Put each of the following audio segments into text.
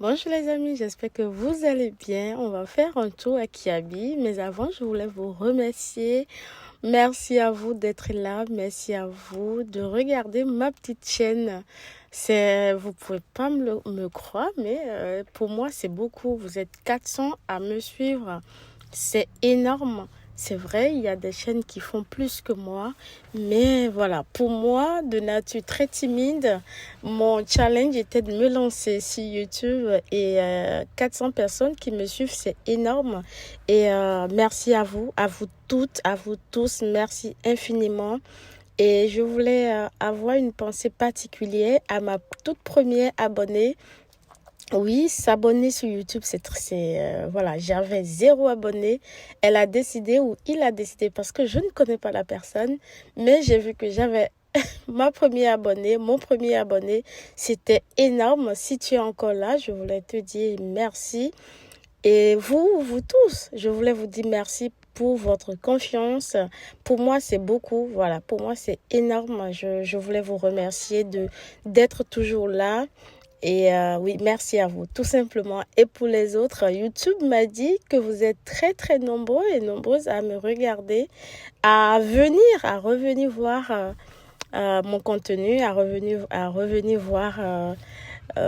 Bonjour les amis, j'espère que vous allez bien. On va faire un tour à Kiabi, mais avant, je voulais vous remercier. Merci à vous d'être là, merci à vous de regarder ma petite chaîne. Vous pouvez pas me croire, mais pour moi, c'est beaucoup. Vous êtes 400 à me suivre. C'est énorme. C'est vrai, il y a des chaînes qui font plus que moi, mais voilà, pour moi, de nature très timide, mon challenge était de me lancer sur YouTube et 400 personnes qui me suivent, c'est énorme. Et merci à vous toutes, à vous tous, merci infiniment. Et je voulais avoir une pensée particulière à ma toute première abonnée. Oui, s'abonner sur YouTube, voilà, j'avais 0 abonné. Elle a décidé ou il a décidé parce que je ne connais pas la personne, mais j'ai vu que j'avais ma première abonnée, mon premier abonné. C'était énorme. Si tu es encore là, je voulais te dire merci. Et vous tous, je voulais vous dire merci pour votre confiance. Pour moi, c'est beaucoup. Voilà, pour moi, c'est énorme. Je voulais vous remercier d'être toujours là. Et oui, merci à vous, tout simplement. Et pour les autres, YouTube m'a dit que vous êtes très, très nombreux et nombreuses à me regarder, à revenir voir mon contenu, à revenir voir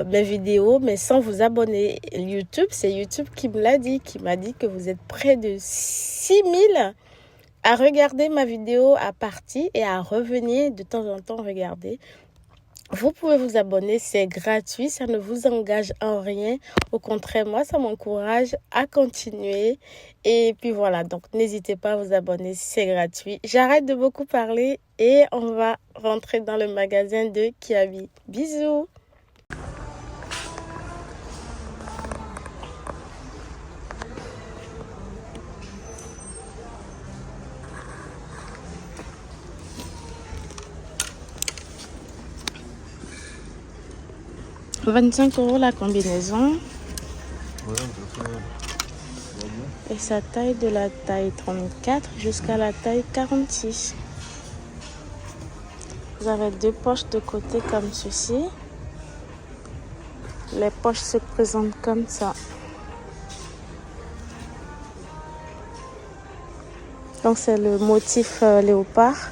mes vidéos, mais sans vous abonner. YouTube, c'est YouTube qui me l'a dit, qui m'a dit que vous êtes près de 6000 à regarder ma vidéo à partie et à revenir de temps en temps regarder. Vous pouvez vous abonner, c'est gratuit, ça ne vous engage en rien. Au contraire, moi, ça m'encourage à continuer. Et puis voilà, donc n'hésitez pas à vous abonner, c'est gratuit. J'arrête de beaucoup parler et on va rentrer dans le magasin de Kiabi. Bisous! €25 la combinaison. Et ça taille de la taille 34 jusqu'à la taille 46. Vous avez 2 poches de côté comme ceci. Les poches se présentent comme ça. Donc c'est le motif léopard.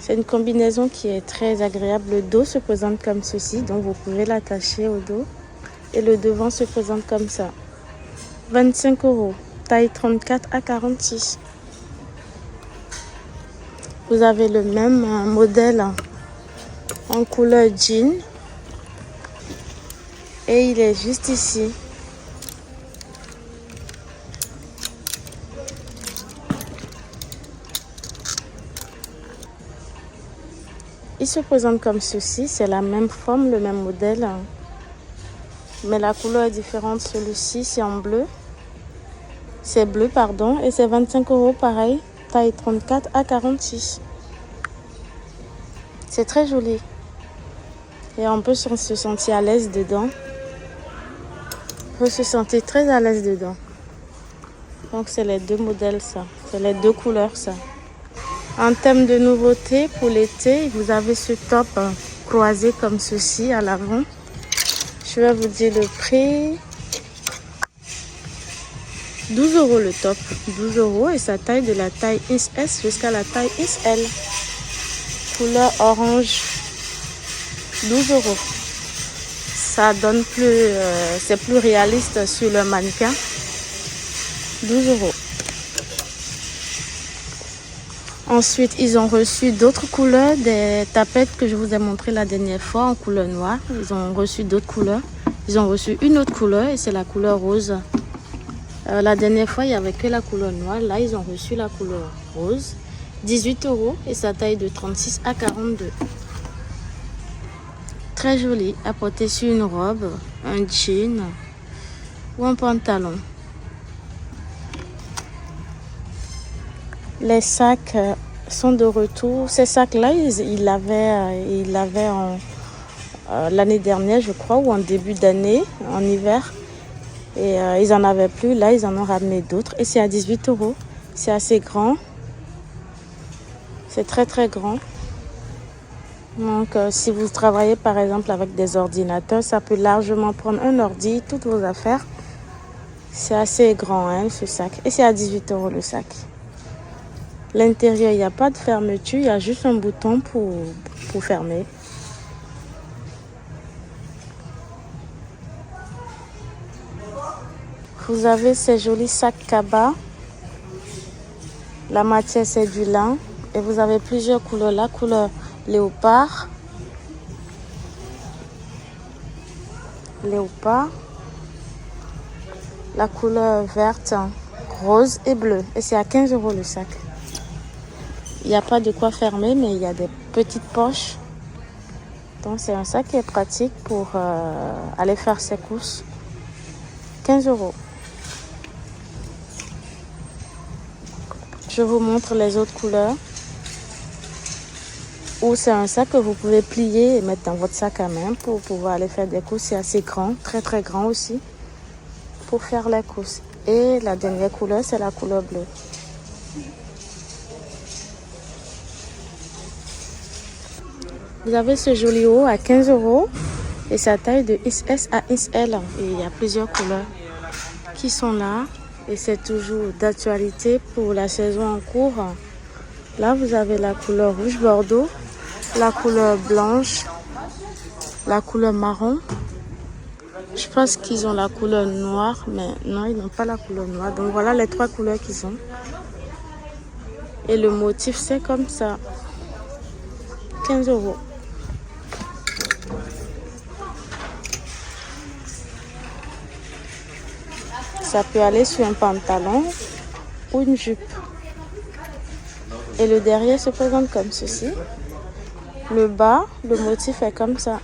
C'est une combinaison qui est très agréable. Le dos se présente comme ceci, donc vous pouvez l'attacher au dos. Et le devant se présente comme ça. €25, taille 34 à 46. Vous avez le même modèle en couleur jean. Et il est juste ici. Il se présente comme ceci, c'est la même forme, le même modèle, mais la couleur est différente. Celui-ci, c'est en bleu. C'est bleu, pardon, et c'est €25 pareil, taille 34 à 46. C'est très joli. Et on peut se sentir à l'aise dedans. On peut se sentir très à l'aise dedans. Donc c'est les 2 modèles, ça. C'est les 2 couleurs, ça. En termes de nouveautés pour l'été, vous avez ce top croisé comme ceci à l'avant. Je vais vous dire le prix. €12 le top. €12 et ça taille de la taille XS jusqu'à la taille XL. Couleur orange. €12. Ça donne c'est plus réaliste sur le mannequin. €12. Ensuite, ils ont reçu d'autres couleurs, des tapettes que je vous ai montré la dernière fois en couleur noire. Ils ont reçu d'autres couleurs. Ils ont reçu une autre couleur et c'est la couleur rose. La dernière fois, il n'y avait que la couleur noire. Là, ils ont reçu la couleur rose. €18 et ça taille de 36 à 42. Très joli à porter sur une robe, un jean ou un pantalon. Les sacs sont de retour. Ces sacs-là, ils l'avaient l'année dernière, je crois, ou en début d'année, en hiver. Et ils n'en avaient plus. Là, ils en ont ramené d'autres. Et c'est à €18. C'est assez grand. C'est très, très grand. Donc, si vous travaillez par exemple avec des ordinateurs, ça peut largement prendre un ordi, toutes vos affaires. C'est assez grand, hein, ce sac. Et c'est à 18 € le sac. L'intérieur, il n'y a pas de fermeture, il y a juste un bouton pour fermer. Vous avez ces jolis sacs cabas. La matière, c'est du lin. Et vous avez plusieurs couleurs. La couleur léopard. La couleur verte, rose et bleue. Et c'est à 15 € le sac. Il n'y a pas de quoi fermer, mais il y a des petites poches. Donc c'est un sac qui est pratique pour aller faire ses courses. 15 €. Je vous montre les autres couleurs. Ou c'est un sac que vous pouvez plier et mettre dans votre sac à main pour pouvoir aller faire des courses. C'est assez grand, très très grand aussi, pour faire les courses. Et la dernière couleur, c'est la couleur bleue. Vous avez ce joli haut à 15 € et sa taille de XS à XL. Et il y a plusieurs couleurs qui sont là. Et c'est toujours d'actualité pour la saison en cours. Là, vous avez la couleur rouge bordeaux, la couleur blanche, la couleur marron. Je pense qu'ils ont la couleur noire, mais non, ils n'ont pas la couleur noire. Donc voilà les trois couleurs qu'ils ont. Et le motif, c'est comme ça. 15 €. Ça peut aller sur un pantalon ou une jupe. Et le derrière se présente comme ceci. Le bas, le motif est comme ça.